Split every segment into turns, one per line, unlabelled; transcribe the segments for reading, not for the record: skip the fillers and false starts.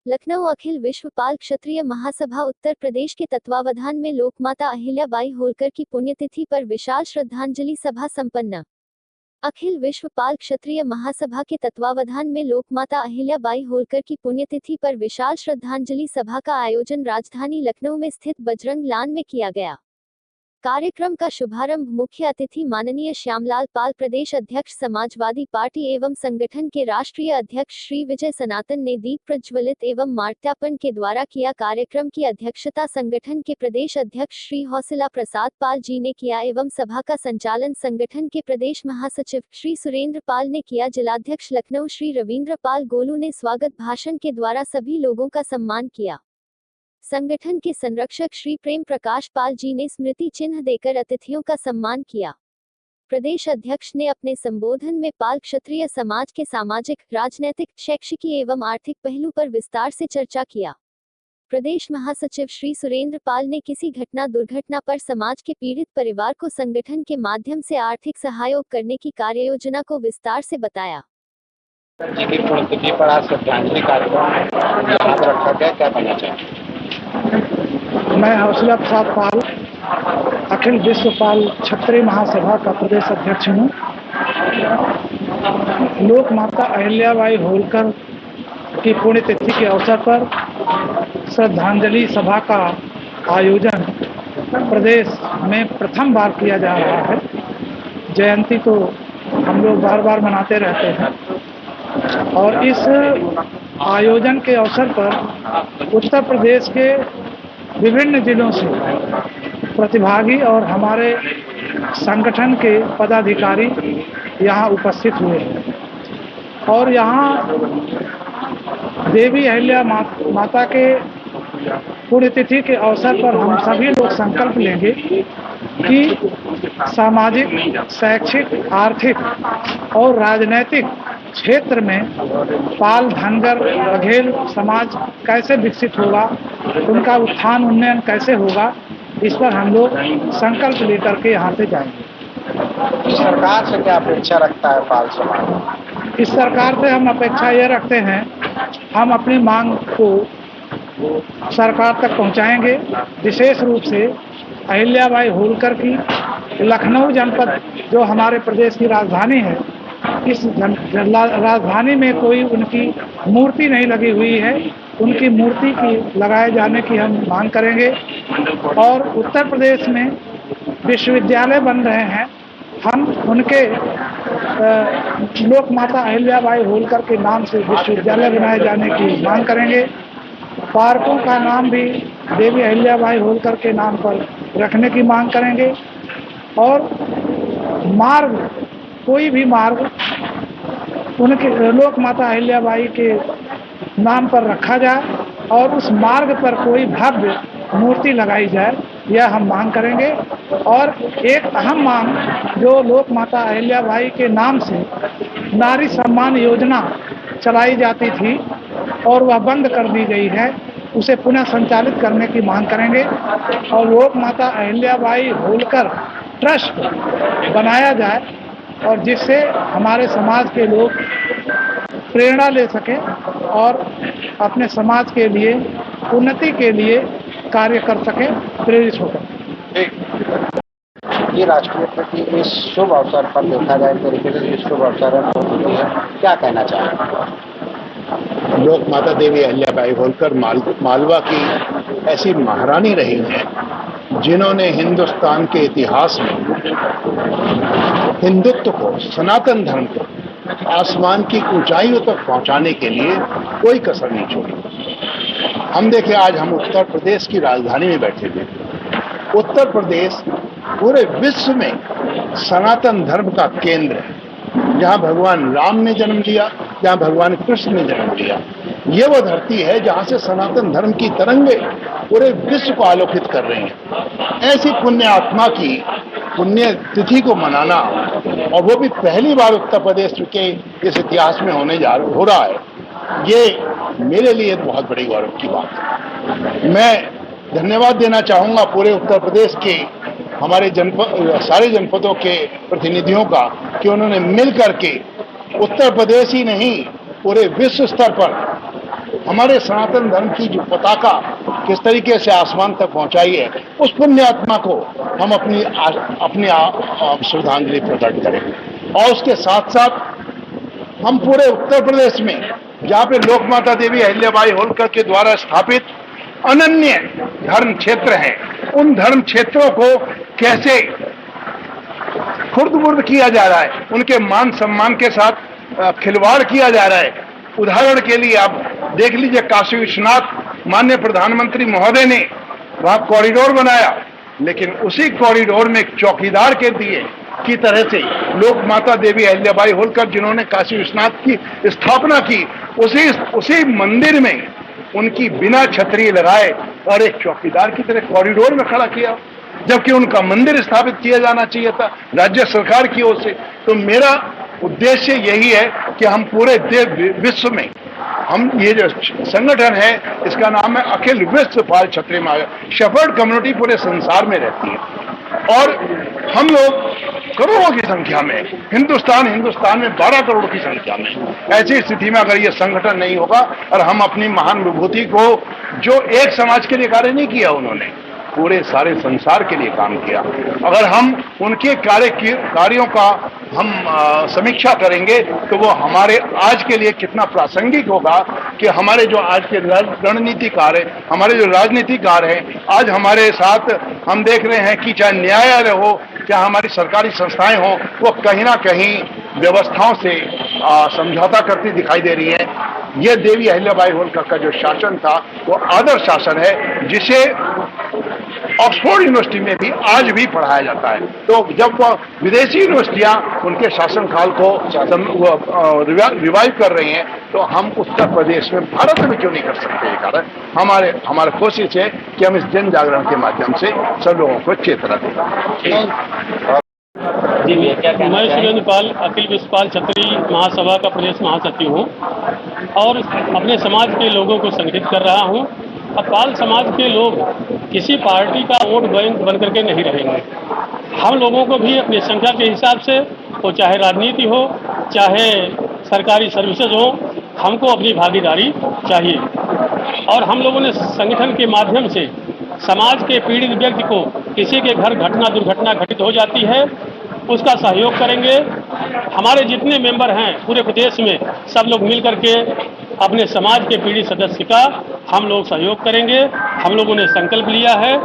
लखनऊ अखिल विश्व पाल क्षत्रिय महासभा उत्तर प्रदेश के तत्वावधान में लोकमाता अहिल्याबाई होलकर की पुण्यतिथि पर विशाल श्रद्धांजलि सभा संपन्न। अखिल विश्व पाल क्षत्रिय महासभा के तत्वावधान में लोकमाता अहिल्याबाई होलकर की पुण्यतिथि पर विशाल श्रद्धांजलि सभा का आयोजन राजधानी लखनऊ में स्थित बजरंग लान में किया गया। कार्यक्रम का शुभारंभ मुख्य अतिथि माननीय श्यामलाल पाल, प्रदेश अध्यक्ष समाजवादी पार्टी एवं संगठन के राष्ट्रीय अध्यक्ष श्री विजय सनातन ने दीप प्रज्वलित एवं माल्यार्पण के द्वारा किया। कार्यक्रम की अध्यक्षता संगठन के प्रदेश अध्यक्ष श्री हौसला प्रसाद पाल जी ने किया एवं सभा का संचालन संगठन के प्रदेश महासचिव श्री सुरेंद्र पाल ने किया। जिलाध्यक्ष लखनऊ श्री रविंद्र पाल गोलू ने स्वागत भाषण के द्वारा सभी लोगों का सम्मान किया। संगठन के संरक्षक श्री प्रेम प्रकाश पाल जी ने स्मृति चिन्ह देकर अतिथियों का सम्मान किया। प्रदेश अध्यक्ष ने अपने संबोधन में पाल क्षत्रिय समाज के सामाजिक, राजनैतिक, शैक्षिकी एवं आर्थिक पहलू पर विस्तार से चर्चा किया। प्रदेश महासचिव श्री सुरेंद्र पाल ने किसी घटना दुर्घटना पर समाज के पीड़ित परिवार को संगठन के माध्यम से आर्थिक सहयोग करने की कार्ययोजना को विस्तार से बताया।
जी की पुण्यतिथि पर आज श्रद्धांजलि कार्यक्रम यहाँ पर रखा गया, क्या कहना चाहिए?
मैं हौसला प्रसाद पाल अखिल विश्व पाल क्षत्रिय महासभा का प्रदेश अध्यक्ष हूँ। लोक माता अहिल्याबाई होलकर की पुण्यतिथि के अवसर पर श्रद्धांजलि सभा का आयोजन प्रदेश में प्रथम बार किया जा रहा है। जयंती तो हम लोग बार बार मनाते रहते हैं और इस आयोजन के अवसर पर उत्तर प्रदेश के विभिन्न जिलों से प्रतिभागी और हमारे संगठन के पदाधिकारी यहाँ उपस्थित हुए हैं और यहाँ देवी अहिल्या माता के पुण्यतिथि के अवसर पर हम सभी लोग संकल्प लेंगे कि सामाजिक, शैक्षिक, आर्थिक और राजनैतिक क्षेत्र में पाल, धनगर, बघेल समाज कैसे विकसित होगा, उनका उत्थान उन्नयन कैसे होगा, इस पर हम लोग संकल्प लेकर के यहाँ से जाएंगे।
सरकार से क्या अपेक्षा रखता है पाल समाज?
इस सरकार से हम अपेक्षा ये रखते हैं, हम अपनी मांग को सरकार तक पहुँचाएंगे। विशेष रूप से अहिल्याबाई होलकर की लखनऊ जनपद जो हमारे प्रदेश की राजधानी है, इस राजधानी में कोई उनकी मूर्ति नहीं लगी हुई है। उनकी मूर्ति की लगाए जाने की हम मांग करेंगे और उत्तर प्रदेश में विश्वविद्यालय बन रहे हैं, हम उनके लोक माता अहिल्याबाई होलकर के नाम से विश्वविद्यालय बनाए जाने की मांग करेंगे। पार्कों का नाम भी देवी अहिल्याबाई होलकर के नाम पर रखने की मांग करेंगे और मार्ग, कोई भी मार्ग उनके लोक माता अहिल्याबाई के नाम पर रखा जाए और उस मार्ग पर कोई भव्य मूर्ति लगाई जाए, यह हम मांग करेंगे। और एक अहम मांग जो लोक माता अहिल्याबाई के नाम से नारी सम्मान योजना चलाई जाती थी और वह बंद कर दी गई है, उसे पुनः संचालित करने की मांग करेंगे और लोक माता अहिल्याबाई होलकर ट्रस्ट बनाया जाए और जिससे हमारे समाज के लोग प्रेरणा ले सकें और अपने समाज के लिए, उन्नति के लिए कार्य कर सकें, प्रेरित होकर।
ये राष्ट्रीय की इस शुभ अवसर पर देखा जाए तरीके से इस शुभ अवसर है, क्या कहना चाहेंगे?
लोक माता देवी अहिल्याबाई होलकर मालवा की ऐसी महारानी रही हैं जिन्होंने हिंदुस्तान के इतिहास में हिंदुत्व को, सनातन धर्म को आसमान की ऊंचाइयों तक पहुंचाने के लिए कोई कसर नहीं छोड़ी। हम देखें, आज हम उत्तर प्रदेश की राजधानी में बैठे थे। उत्तर प्रदेश पूरे विश्व में सनातन धर्म का केंद्र है, जहां भगवान राम ने जन्म लिया, जहां भगवान कृष्ण ने जन्म लिया। ये वो धरती है जहां से सनातन धर्म की तरंगे पूरे विश्व को आलोकित कर रही हैं। ऐसी पुण्य आत्मा की पुण्य तिथि को मनाना, और वो भी पहली बार उत्तर प्रदेश के इस इतिहास में हो रहा है, ये मेरे लिए बहुत बड़ी गौरव की बात है। मैं धन्यवाद देना चाहूँगा पूरे उत्तर प्रदेश के हमारे सारे जनपदों के प्रतिनिधियों का कि उन्होंने मिल करके उत्तर प्रदेश ही नहीं पूरे विश्व स्तर पर हमारे सनातन धर्म की जो पताका किस तरीके से आसमान तक पहुंचाई है, उस पुण्य आत्मा को हम अपनी श्रद्धांजलि प्रकट करें। और उसके साथ साथ हम पूरे उत्तर प्रदेश में जहाँ पे लोक माता देवी अहिल्याबाई होलकर के द्वारा स्थापित अनन्य धर्म क्षेत्र हैं, उन धर्म क्षेत्रों को कैसे खुर्द-बुर्द किया जा रहा है, उनके मान सम्मान के साथ खिलवाड़ किया जा रहा है। उदाहरण के लिए आप देख लीजिए, काशी विश्वनाथ माननीय प्रधानमंत्री महोदय ने वहां कॉरिडोर बनाया, लेकिन उसी कॉरिडोर में एक चौकीदार के दिए की तरह से लोक माता देवी अहिल्याबाई होलकर जिन्होंने काशी विश्वनाथ की स्थापना की, उसी मंदिर में उनकी बिना छतरी लगाए और एक चौकीदार की तरह कॉरिडोर में खड़ा किया, जबकि उनका मंदिर स्थापित किया जाना चाहिए था राज्य सरकार की ओर से। तो मेरा उद्देश्य यही है कि हम पूरे विश्व में, हम ये जो संगठन है इसका नाम है अखिल विश्व पाल क्षत्रिय महासभा, शेफर्ड कम्युनिटी पूरे संसार में रहती है और हम लोग करोड़ों की संख्या में, हिंदुस्तान में 12 करोड़ की संख्या में, ऐसी स्थिति में अगर ये संगठन नहीं होगा और हम अपनी महान विभूति को, जो एक समाज के लिए कार्य नहीं किया उन्होंने, पूरे सारे संसार के लिए काम किया, अगर हम उनके कार्यों का हम समीक्षा करेंगे तो वो हमारे आज के लिए कितना प्रासंगिक होगा कि हमारे जो आज के रणनीतिकार हैं, हमारे जो राजनीतिकार हैं, आज हमारे साथ हम देख रहे हैं कि चाहे न्यायालय हो, चाहे हमारी सरकारी संस्थाएं हो, वो कहीं ना कहीं व्यवस्थाओं से समझौता करती दिखाई दे रही है। ये देवी अहिल्याबाई होलकर का जो शासन था वो आदर्श शासन है, जिसे ऑक्सफोर्ड यूनिवर्सिटी में भी आज भी पढ़ाया जाता है। तो जब वह विदेशी यूनिवर्सिटियां उनके शासनकाल को रिवाइव कर रही हैं, तो हम उत्तर प्रदेश में, भारत में क्यों नहीं कर सकते? ये कारण हमारे कोशिश है कि हम इस जन जागरण के माध्यम से सब लोगों को चेतना दें।
मैं सुरेंद्र पाल, अखिल विश्व पाल क्षत्रिय महासभा का प्रदेश महासचिव हूँ और अपने समाज के लोगों को संगठित कर रहा हूँ। अब पाल समाज के लोग किसी पार्टी का वोट बैंक बन करके नहीं रहेंगे। हम लोगों को भी अपनी संख्या के हिसाब से, वो चाहे राजनीति हो, चाहे सरकारी सर्विसेज हो, हमको अपनी भागीदारी चाहिए। और हम लोगों ने संगठन के माध्यम से समाज के पीड़ित व्यक्ति को, किसी के घर दुर्घटना घटित हो जाती है, उसका सहयोग करेंगे। हमारे जितने मेंबर हैं पूरे प्रदेश में, सब लोग मिल करके अपने समाज के पीड़ित सदस्य का हम लोग सहयोग करेंगे। हम लोगों ने संकल्प लिया है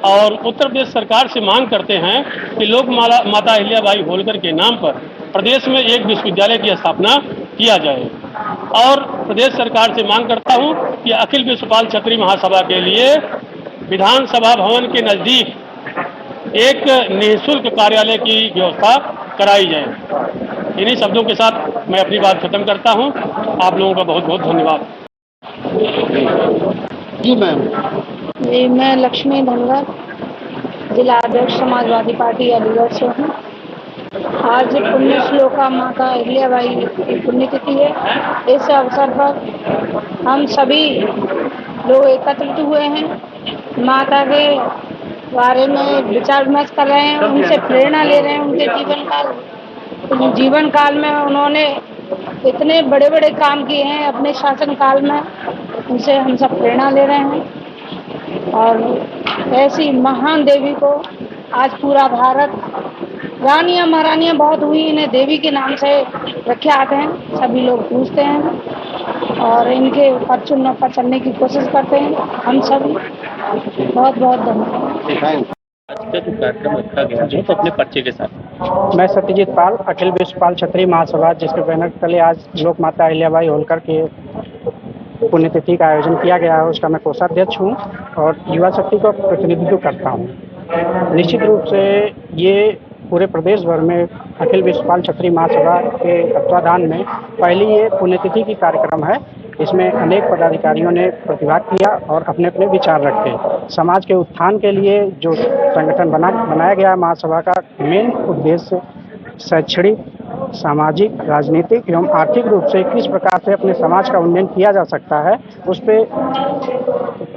और उत्तर प्रदेश सरकार से मांग करते हैं कि लोक माता अहिल्याबाई होलकर के नाम पर प्रदेश में एक विश्वविद्यालय की स्थापना किया जाए। और प्रदेश सरकार से मांग करता हूं कि अखिल विश्व पाल क्षत्रिय महासभा के लिए विधानसभा भवन के नजदीक एक निःशुल्क कार्यालय की व्यवस्था कराई जाए। इन्हीं शब्दों के साथ मैं अपनी बात खत्म करता हूं। आप लोगों का बहुत बहुत धन्यवाद।
जी मैम।
जी, मैं लक्ष्मी धनगर, जिला अध्यक्ष समाजवादी पार्टी अलीगढ़ से हूँ। आज पुण्य श्लोका माता अहिल्याबाई की पुण्यतिथि है। इस अवसर पर हम सभी लोग एकत्रित हुए हैं, माता के बारे में विचार विमर्श कर रहे हैं, उनसे प्रेरणा ले रहे हैं। उनके जीवन काल में उन्होंने इतने बड़े बड़े काम किए हैं अपने शासन काल में, उनसे हम सब प्रेरणा ले रहे हैं। और ऐसी महान देवी को आज पूरा भारत, रानियां महारानियां बहुत हुई, इन्हें देवी के नाम से प्रख्यात हैं, सभी लोग पूछते हैं और इनके परचून पर चलने की कोशिश करते हैं। हम सभी बहुत बहुत धन्यवाद।
आज का जो कार्यक्रम रखा गया है, तो अपने पर्चे के साथ।
मैं सत्यजीत पाल, अखिल विश्व पाल क्षत्रिय महासभा, जिसके बैनर तले आज लोक माता अहिल्याबाई होलकर के पुण्यतिथि का आयोजन किया गया है, उसका मैं कोषाध्यक्ष हूँ और युवा शक्ति का प्रतिनिधित्व करता हूँ। निश्चित रूप से ये पूरे प्रदेश भर में अखिल विश्व पाल क्षत्रिय महासभा के तत्वाधान में पहली ये पुण्यतिथि की कार्यक्रम है। इसमें अनेक पदाधिकारियों ने प्रतिभाग किया और अपने अपने विचार रखे। समाज के उत्थान के लिए जो संगठन बनाया गया महासभा का मेन उद्देश्य शैक्षणिक, सामाजिक, राजनीतिक एवं आर्थिक रूप से किस प्रकार से अपने समाज का उन्नयन किया जा सकता है, उस पर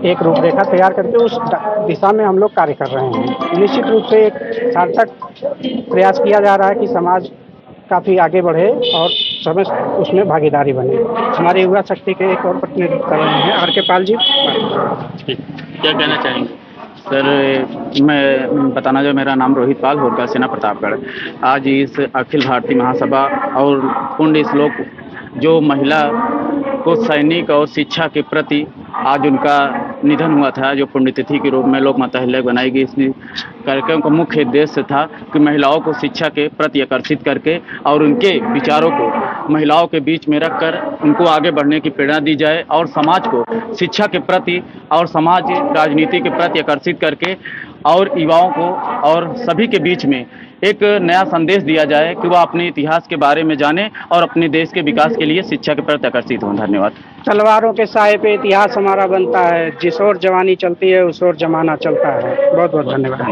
एक रूपरेखा तैयार करके उस दिशा में हम लोग कार्य कर रहे हैं। निश्चित रूप से एक सार्थक प्रयास किया जा रहा है कि समाज काफ़ी आगे बढ़े और समस्त उसमें भागीदारी बने। हमारी युवा शक्ति के एक और प्रतिनिधित्व कर रहे हैं आर के पाल जी।
ठीक, क्या कहना चाहेंगे?
सर, मैं बताना जो मेरा नाम रोहित पाल होलकर, सेना प्रतापगढ़। आज इस अखिल भारतीय महासभा और पुण्य श्लोक जो महिला को सैनिक और शिक्षा के प्रति आज उनका निधन हुआ था, जो पुण्यतिथि के रूप में लोक माता अहिल्या बनाई गई, इस कार्यक्रम का मुख्य उद्देश्य था कि महिलाओं को शिक्षा के प्रति आकर्षित करके और उनके विचारों को महिलाओं के बीच में रखकर उनको आगे बढ़ने की प्रेरणा दी जाए और समाज को शिक्षा के प्रति और समाज राजनीति के प्रति आकर्षित करके और युवाओं को और सभी के बीच में एक नया संदेश दिया जाए कि वह अपने इतिहास के बारे में जाने और अपने देश के विकास के लिए शिक्षा के प्रति आकर्षित हों। धन्यवाद।
तलवारों के साए पे इतिहास हमारा बनता है, जिस ओर जवानी चलती है उस ओर जमाना चलता है। बहुत बहुत धन्यवाद।